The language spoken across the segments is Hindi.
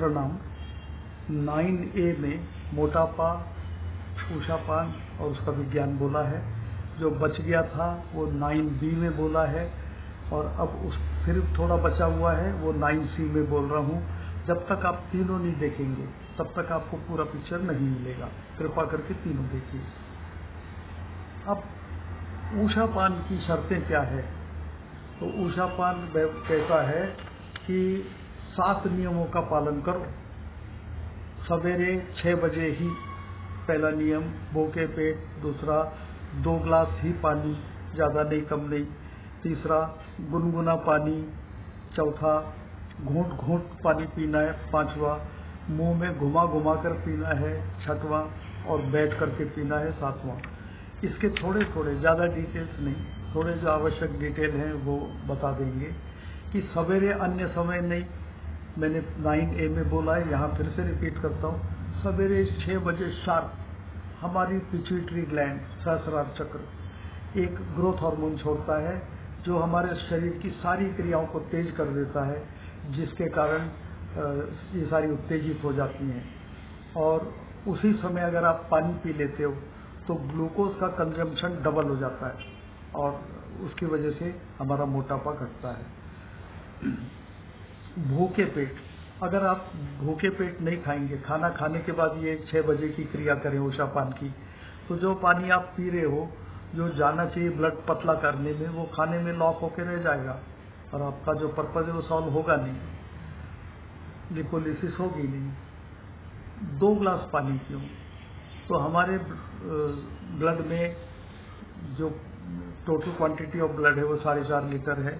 प्रणाम। 9A में मोटापा, ऊषापान और उसका विज्ञान बोला है। जो बच गया था वो 9B में बोला है और अब उस फिर थोड़ा बचा हुआ है वो 9C में बोल रहा हूँ। जब तक आप तीनों नहीं देखेंगे तब तक आपको पूरा पिक्चर नहीं मिलेगा। कृपा करके तीनों देखिए। अब ऊषापान की शर्तें क्या है? तो ऊषापान कहता है कि 7 नियमों का पालन करो। सवेरे 6 बजे ही पहला नियम, भूखे पेट। दूसरा, 2 ग्लास ही पानी, ज़्यादा नहीं कम नहीं। तीसरा, गुनगुना पानी। चौथा, घूंट घूंट पानी पीना है। पांचवा, मुंह में घुमा घुमा कर पीना है। छठवां, और बैठ करके पीना है। सातवां। इसके थोड़े थोड़े, ज़्यादा डिटेल्स नहीं, थोड़े जो आवश्यक डिटेल हैं वो बता देंगे कि सवेरे अन्य समय नहीं। मैंने 9A में बोला है, यहाँ फिर से रिपीट करता हूँ। सवेरे 6 बजे शार्प हमारी पिट्यूटरी ग्लैंड, सहस्रार चक्र, एक ग्रोथ हार्मोन छोड़ता है जो हमारे शरीर की सारी क्रियाओं को तेज कर देता है, जिसके कारण ये सारी उत्तेजित हो जाती हैं। और उसी समय अगर आप पानी पी लेते हो तो ग्लूकोज का कंजम्पशन डबल हो जाता है और उसकी वजह से हमारा मोटापा घटता है। भूखे पेट, अगर आप भूखे पेट नहीं खाएंगे, खाना खाने के बाद ये 6 बजे की क्रिया करें ऊषापान की, तो जो पानी आप पी रहे हो, जो जाना चाहिए ब्लड पतला करने में, वो खाने में लॉक होकर रह जाएगा और आपका जो पर्पज है वो सॉल्व होगा नहीं, लिपोलिसिस होगी नहीं। 2 ग्लास पानी क्यों? तो हमारे ब्लड में जो टोटल क्वांटिटी ऑफ ब्लड है वो 4.5 लीटर है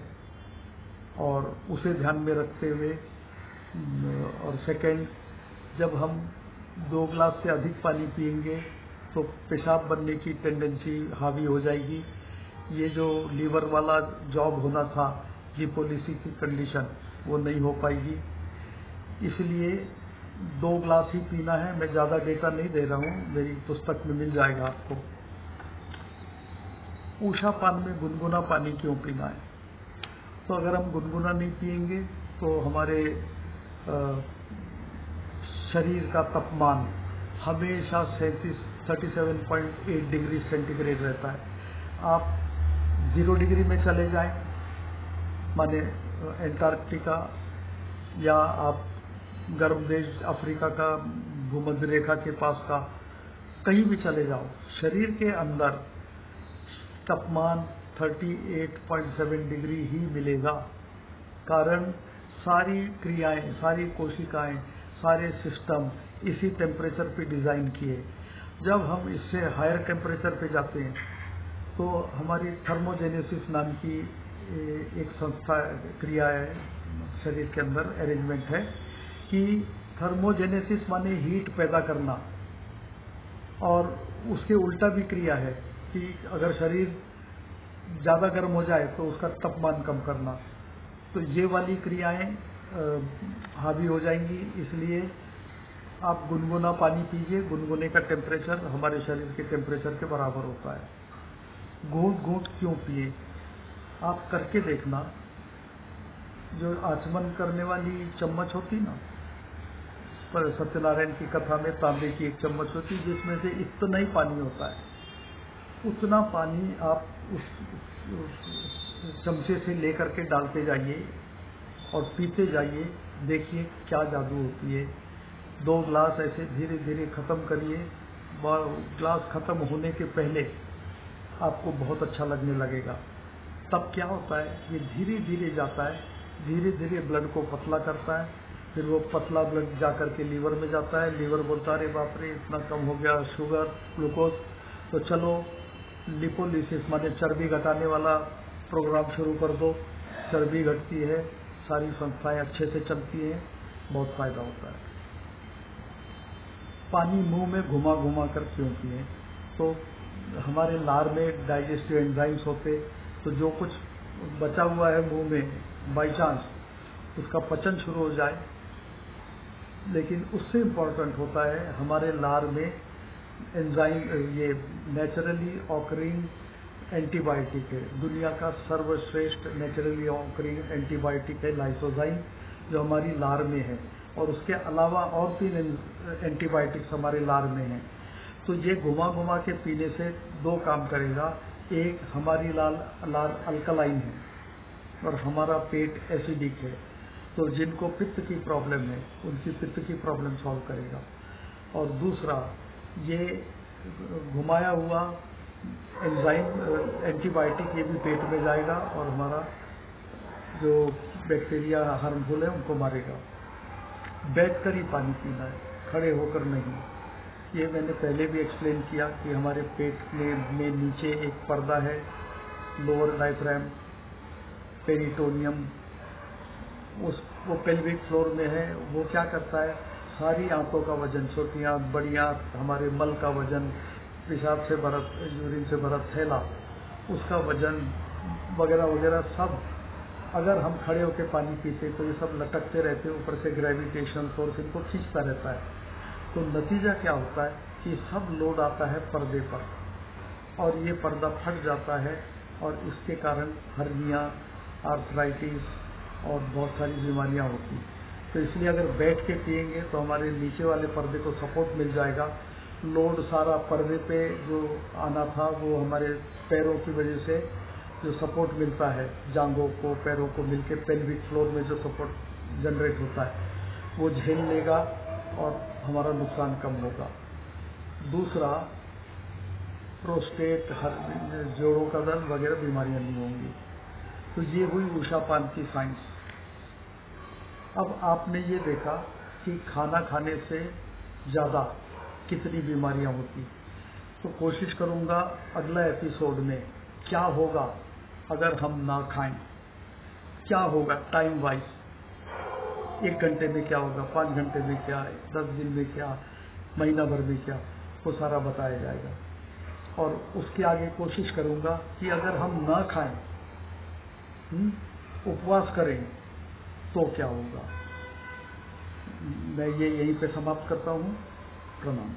और उसे ध्यान में रखते हुए, और सेकेंड, जब हम 2 ग्लास से अधिक पानी पिएंगे तो पेशाब बनने की टेंडेंसी हावी हो जाएगी। ये जो लीवर वाला जॉब होना था, लिपोलिसिस की कंडीशन, वो नहीं हो पाएगी। इसलिए 2 ग्लास ही पीना है। मैं ज़्यादा डेटा नहीं दे रहा हूँ, मेरी पुस्तक में मिल जाएगा आपको। ऊषापान में गुनगुना पानी क्यों पीना है? तो अगर हम गुनगुना नहीं पिएंगे तो हमारे शरीर का तापमान हमेशा 37.8 डिग्री सेंटीग्रेड रहता है। आप 0 डिग्री में चले जाएं, माने एंटार्क्टिका, या आप गर्म देश अफ्रीका का भूमध्य रेखा के पास का कहीं भी चले जाओ, शरीर के अंदर तापमान 38.7 डिग्री ही मिलेगा। कारण सारी क्रियाएं, सारी कोशिकाएं, सारे सिस्टम इसी टेम्परेचर पे डिज़ाइन किए। जब हम इससे हायर टेम्परेचर पे जाते हैं तो हमारी थर्मोजेनेसिस नाम की एक संस्था क्रिया है शरीर के अंदर, अरेंजमेंट है कि थर्मोजेनेसिस माने हीट पैदा करना, और उसके उल्टा भी क्रिया है कि अगर शरीर ज़्यादा गर्म हो जाए तो उसका तापमान कम करना। तो ये वाली क्रियाएं हावी हो जाएंगी। इसलिए आप गुनगुना पानी पीजिए। गुनगुने का टेम्परेचर हमारे शरीर के टेम्परेचर के बराबर होता है। घूंट घूंट क्यों पिए? आप करके देखना। जो आचमन करने वाली चम्मच होती ना, पर सत्यनारायण की कथा में तांबे की एक चम्मच होती जिसमें से इतना ही पानी होता है, उतना पानी आप उस चमचे से लेकर के डालते जाइए और पीते जाइए। देखिए क्या जादू होती है। 2 ग्लास ऐसे धीरे धीरे खत्म करिए। ग्लास खत्म होने के पहले आपको बहुत अच्छा लगने लगेगा। तब क्या होता है, ये धीरे धीरे जाता है, धीरे धीरे ब्लड को पतला करता है। फिर वो पतला ब्लड जाकर के लीवर में जाता है। लीवर बोलता है, अरे बाप रे इतना कम हो गया शुगर, ग्लूकोज, तो चलो लिपोलिसिस माने चर्बी घटाने वाला प्रोग्राम शुरू कर दो। चर्बी घटती है, सारी संस्थाएं अच्छे से चलती हैं, बहुत फायदा होता है। पानी मुंह में घुमा घुमा कर क्यों पिए? तो हमारे लार में डाइजेस्टिव एंजाइम्स होते, तो जो कुछ बचा हुआ है मुंह में बाई चांस उसका पचन शुरू हो जाए। लेकिन उससे इम्पोर्टेंट होता है हमारे लार में एंजाइम, ये नेचुरली ऑकरिंग एंटीबायोटिक है। दुनिया का सर्वश्रेष्ठ नेचुरली ऑकरिंग एंटीबायोटिक है लाइसोजाइम, जो हमारी लार में है। और उसके अलावा और 3 एंटीबायोटिक्स हमारे लार में हैं। तो ये घुमा घुमा के पीने से 2 काम करेगा। एक, हमारी लार अल्कलाइन है और हमारा पेट एसिडिक है, तो जिनको पित्त की प्रॉब्लम है उनकी पित्त की प्रॉब्लम सॉल्व करेगा। और दूसरा, ये घुमाया हुआ एंजाइम एंटीबायोटिक ये भी पेट में जाएगा और हमारा जो बैक्टीरिया हार्मफुल है उनको मारेगा। बैठकर ही पानी पीना है, खड़े होकर नहीं। ये मैंने पहले भी एक्सप्लेन किया कि हमारे पेट में नीचे एक पर्दा है, लोअर डायफ्राम पेरिटोनियम, वो पेल्विक फ्लोर में है। वो क्या करता है, सारी आंतों का वजन, छोटी आंत, बड़ी आंत, हमारे मल का वजन, पेशाब से भरा, यूरिन से भरा थैला, उसका वजन वगैरह वगैरह सब, अगर हम खड़े होकर पानी पीते तो ये सब लटकते रहते हैं, ऊपर से ग्रेविटेशन फोर्स इनको खींचता रहता है। तो नतीजा क्या होता है कि सब लोड आता है पर्दे पर और ये पर्दा फट जाता है और इसके कारण हर्निया, आर्थराइटिस और बहुत सारी बीमारियां होती। तो इसलिए अगर बैठ के पिएंगे तो हमारे नीचे वाले पर्दे को सपोर्ट मिल जाएगा। लोड सारा पर्दे पे जो आना था वो हमारे पैरों की वजह से जो सपोर्ट मिलता है, जांघों को, पैरों को मिलके पेल्विक फ्लोर में जो सपोर्ट जनरेट होता है वो झेल लेगा और हमारा नुकसान कम होगा। दूसरा, प्रोस्टेट, जोड़ों का दर्द वगैरह बीमारियां नहीं होंगी। तो ये हुई उषापान की साइंस। अब आपने ये देखा कि खाना खाने से ज़्यादा कितनी बीमारियां होती। तो कोशिश करूंगा अगला एपिसोड में क्या होगा अगर हम ना खाएं, क्या होगा टाइम वाइज, 1 घंटे में क्या होगा, 5 घंटे में क्या, 10 दिन में क्या, महीना भर में क्या, वो सारा बताया जाएगा। और उसके आगे कोशिश करूंगा कि अगर हम ना खाएं, उपवास करें तो क्या होगा। मैं ये यहीं पे समाप्त करता हूँ। प्रणाम।